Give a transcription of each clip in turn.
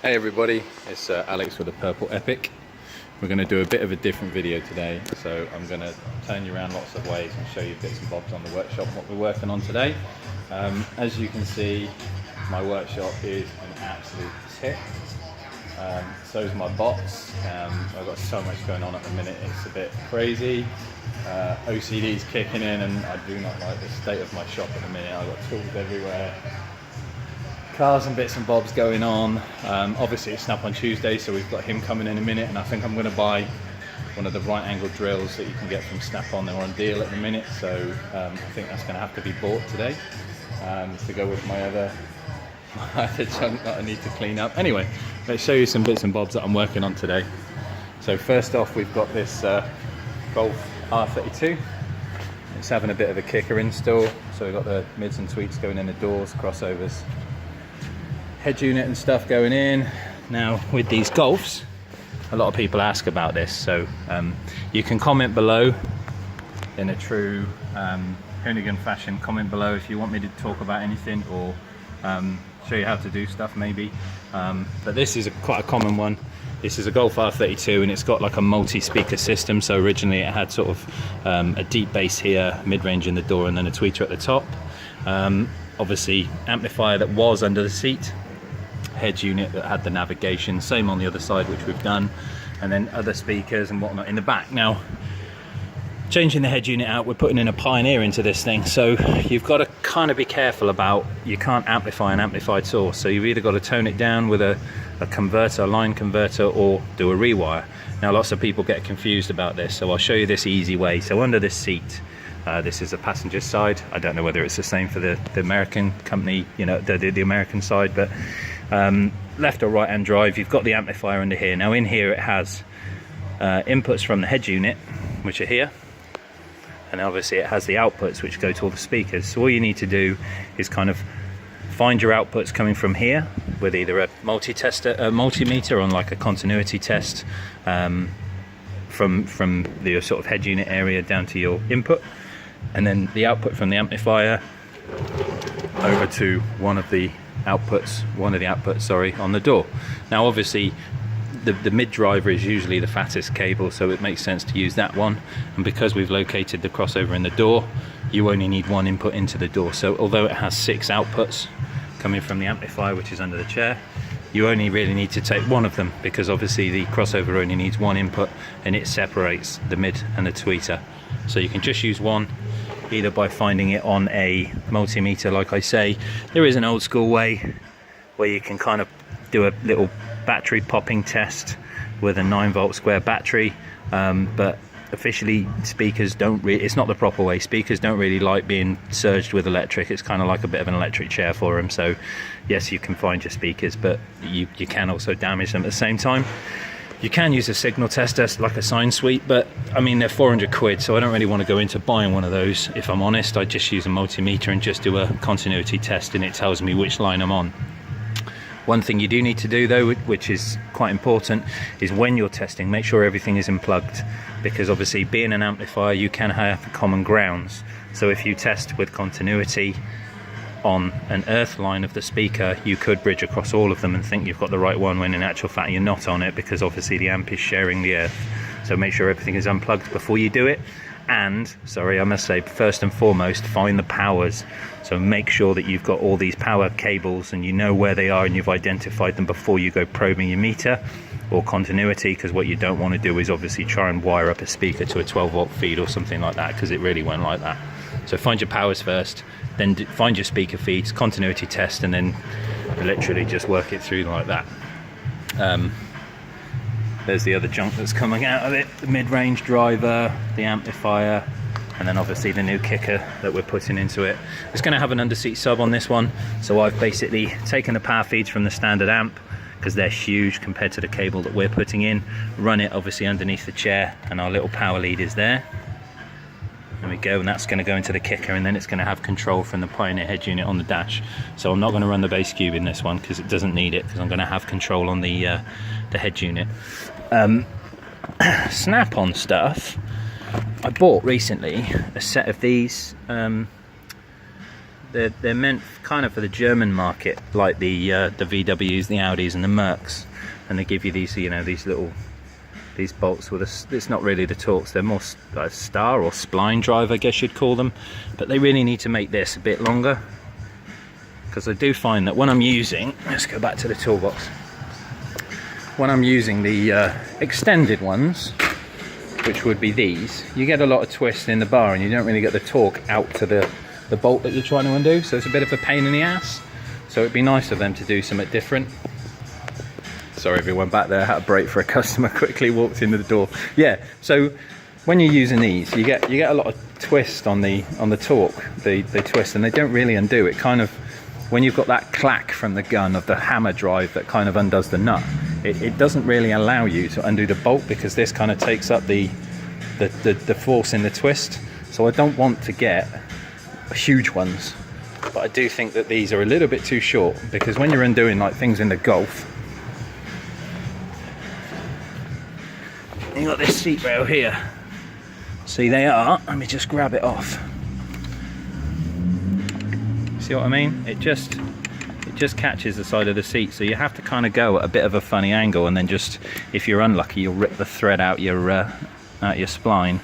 Hey everybody, it's Alex with the Purple Epic. We're going to do a bit of a different video today, so I'm going to turn you around lots of ways and show you bits and bobs on the workshop, what we're working on today. As you can see, my workshop is an absolute tip. So is my box. I've got so much going on at the minute, it's a bit crazy. OCD's kicking in and I do not like the state of my shop at the minute. I've got tools everywhere. Cars and bits and bobs going on. Obviously it's Snap on Tuesday, so we've got him coming in a minute, and I think I'm going to buy one of the right angle drills that you can get from Snap on. They're on deal at the minute, so I think that's going to have to be bought today to go with my other junk that I need to clean up. Anyway, let's show you some bits and bobs that I'm working on today. So first off, we've got this Golf R32. It's having a bit of a kicker install, so we've got the mids and tweaks going in the doors, crossovers, head unit and stuff going in. Now with these Golfs, a lot of people ask about this, so you can comment below in a true hooligan fashion. Comment below if you want me to talk about anything or show you how to do stuff maybe, but this is quite a common one. This is a Golf R32 and it's got like a multi-speaker system. So originally it had sort of a deep bass here, mid-range in the door, and then a tweeter at the top. Obviously amplifier that was under the seat, head unit that had the navigation, same on the other side, which we've done, and then other speakers and whatnot in the back. Now changing the head unit out, we're putting in a Pioneer into this thing, so you've got to kind of be careful about, you can't amplify an amplified source, so you've either got to tone it down with a converter, a line converter, or do a rewire. Now lots of people get confused about this, so I'll show you this easy way. So under this seat, this is the passenger side. I don't know whether it's the same for the American company, you know, the American side, but left or right hand drive, you've got the amplifier under here. Now in here it has inputs from the head unit, which are here, and obviously it has the outputs which go to all the speakers. So all you need to do is kind of find your outputs coming from here with either a multimeter on like a continuity test, from the sort of head unit area down to your input, and then the output from the amplifier over to one of the outputs on the door. Now obviously the mid driver is usually the fattest cable, so it makes sense to use that one, and because we've located the crossover in the door, you only need one input into the door. So although it has 6 outputs coming from the amplifier, which is under the chair, you only really need to take one of them, because obviously the crossover only needs one input and it separates the mid and the tweeter. So you can just use one, either by finding it on a multimeter. Like I say, there is an old school way where you can kind of do a little battery popping test with a 9-volt square battery, but officially speakers don't really, it's not the proper way. Speakers don't really like being surged with electric. It's kind of like a bit of an electric chair for them. So yes, you can find your speakers, but you can also damage them at the same time. You can use a signal tester like a sine sweep, but I mean they're 400 quid, so I don't really want to go into buying one of those. If I'm honest, I just use a multimeter and just do a continuity test, and it tells me which line I'm on. One thing you do need to do though, which is quite important, is when you're testing, make sure everything is unplugged, because obviously being an amplifier you can have common grounds. So if you test with continuity on an earth line of the speaker, you could bridge across all of them and think you've got the right one, when in actual fact you're not on it, because obviously the amp is sharing the earth. So make sure everything is unplugged before you do it. And sorry, I must say, first and foremost, find the powers. So make sure that you've got all these power cables and you know where they are and you've identified them before you go probing your meter or continuity, because what you don't want to do is obviously try and wire up a speaker to a 12-volt feed or something like that, because it really won't like that. So find your powers first, then find your speaker feeds, continuity test, and then literally just work it through like that. There's the other junk that's coming out of it, the mid-range driver, the amplifier, and then obviously the new kicker that we're putting into it. It's going to have an underseat sub on this one, so I've basically taken the power feeds from the standard amp, because they're huge compared to the cable that we're putting in, run it obviously underneath the chair, and our little power lead is there. There we go, and that's going to go into the kicker, and then it's going to have control from the Pioneer head unit on the dash. So I'm not going to run the bass cube in this one because it doesn't need it, because I'm going to have control on the head unit. Snap-on stuff. I bought recently a set of these they're meant kind of for the German market, like the VWs, the Audis, and the Mercs, and they give you these, you know, these bolts with it's not really the Torx, they're more like star or spline drive, I guess you'd call them, but they really need to make this a bit longer, because I do find that when I'm using, let's go back to the toolbox, when I'm using the extended ones, which would be these, you get a lot of twist in the bar and you don't really get the torque out to the bolt that you're trying to undo, so it's a bit of a pain in the ass. So it'd be nice of them to do something different. Sorry everyone back there, had a break for a customer, quickly walked into the door. Yeah, so when you're using these, you get a lot of twist on the torque, they twist, and they don't really undo. It kind of, when you've got that clack from the gun of the hammer drive that kind of undoes the nut, it doesn't really allow you to undo the bolt, because this kind of takes up the force in the twist. So I don't want to get huge ones, but I do think that these are a little bit too short, because when you're undoing like things in the Golf, you got this seat rail here. See, they are, let me just grab it off. See what I mean? It just catches the side of the seat, so you have to kind of go at a bit of a funny angle, and then just, if you're unlucky, you'll rip the thread out your spline,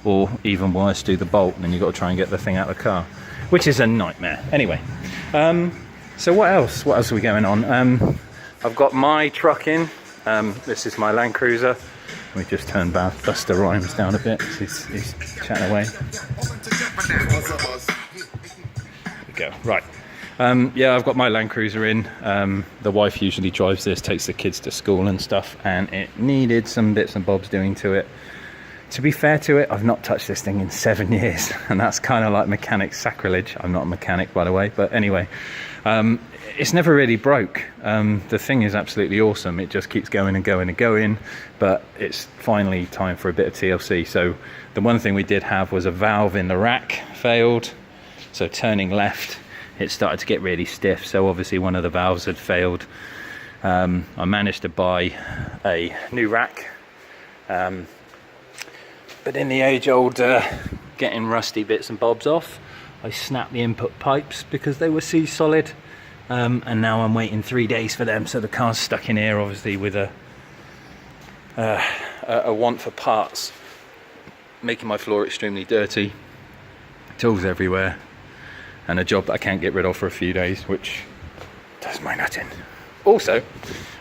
or even worse, do the bolt, and then you've got to try and get the thing out of the car, which is a nightmare. Anyway, so what else are we going on? I've got my truck in. This is my Land Cruiser. We just turn Buster Rhymes down a bit. He's chatting away. There we go. Right. Yeah, I've got my Land Cruiser in. The wife usually drives this, takes the kids to school and stuff, and it needed some bits and bobs doing to it. To be fair to it, I've not touched this thing in 7 years, and that's kind of like mechanic sacrilege. I'm not a mechanic, by the way, but anyway. It's never really broke. The thing is absolutely awesome. It just keeps going and going and going, but it's finally time for a bit of TLC. So the one thing we did have was a valve in the rack failed. So turning left, it started to get really stiff. So obviously one of the valves had failed. I managed to buy a new rack. But in the age-old getting rusty bits and bobs off, I snapped the input pipes because they were sea-solid. And now I'm waiting 3 days for them, so the car's stuck in here, obviously, with a want for parts, making my floor extremely dirty, tools everywhere, and a job that I can't get rid of for a few days, which does my nut in. Also,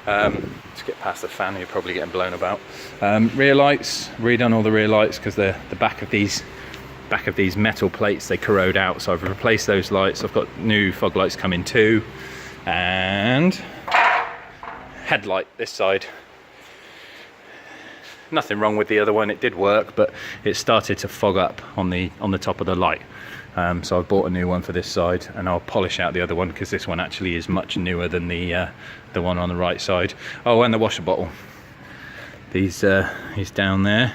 to get past the fan, you're probably getting blown about. Rear lights, redone all the rear lights, because the back of these metal plates, they corrode out, so I've replaced those lights. I've got new fog lights coming too, and headlight this side. Nothing wrong with the other one, it did work, but it started to fog up on the top of the light. So I bought a new one for this side, and I'll polish out the other one, because this one actually is much newer than the one on the right side. Oh, and the washer bottle. He's down there.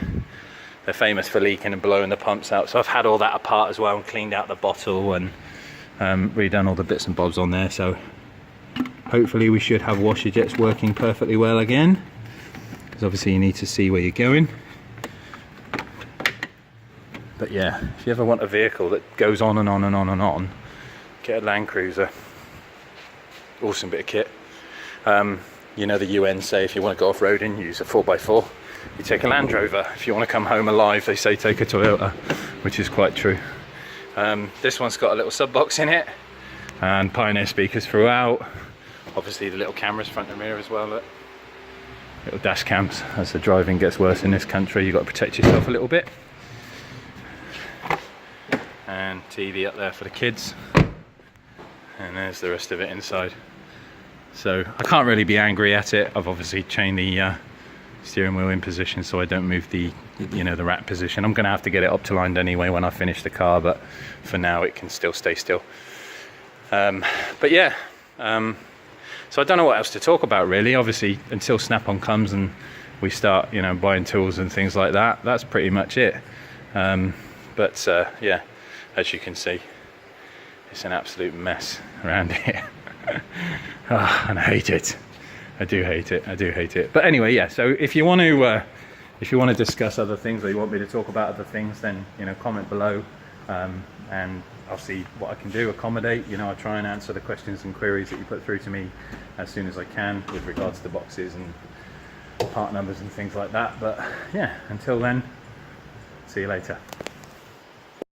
They're famous for leaking and blowing the pumps out, so I've had all that apart as well and cleaned out the bottle and redone all the bits and bobs on there. So hopefully we should have washer jets working perfectly well again, because obviously you need to see where you're going. But yeah, if you ever want a vehicle that goes on and on and on and on, get a Land Cruiser. Awesome bit of kit. You know, the UN say if you want to go off-roading, use a 4x4. You take a Land Rover. If you want to come home alive, they say take a Toyota, which is quite true. This one's got a little sub box in it, and Pioneer speakers throughout. Obviously the little cameras front and rear as well. Look. Little dash cams. As the driving gets worse in this country, you've got to protect yourself a little bit. And TV up there for the kids. And there's the rest of it inside. So I can't really be angry at it. I've obviously chained the steering wheel in position so I don't move the rack position. I'm going to have to get it optilined anyway when I finish the car, but for now it can still stay still. But yeah, so I don't know what else to talk about really. Obviously until Snap-on comes and we start buying tools and things like that, that's pretty much it. But yeah, as you can see, it's an absolute mess around here. Oh, and I hate it. I do hate it. But anyway, yeah, so if you want to discuss other things, or you want me to talk about other things, then comment below, and I'll see what I can do, accommodate. You know, I try and answer the questions and queries that you put through to me as soon as I can with regards to boxes and part numbers and things like that. But yeah, until then, see you later.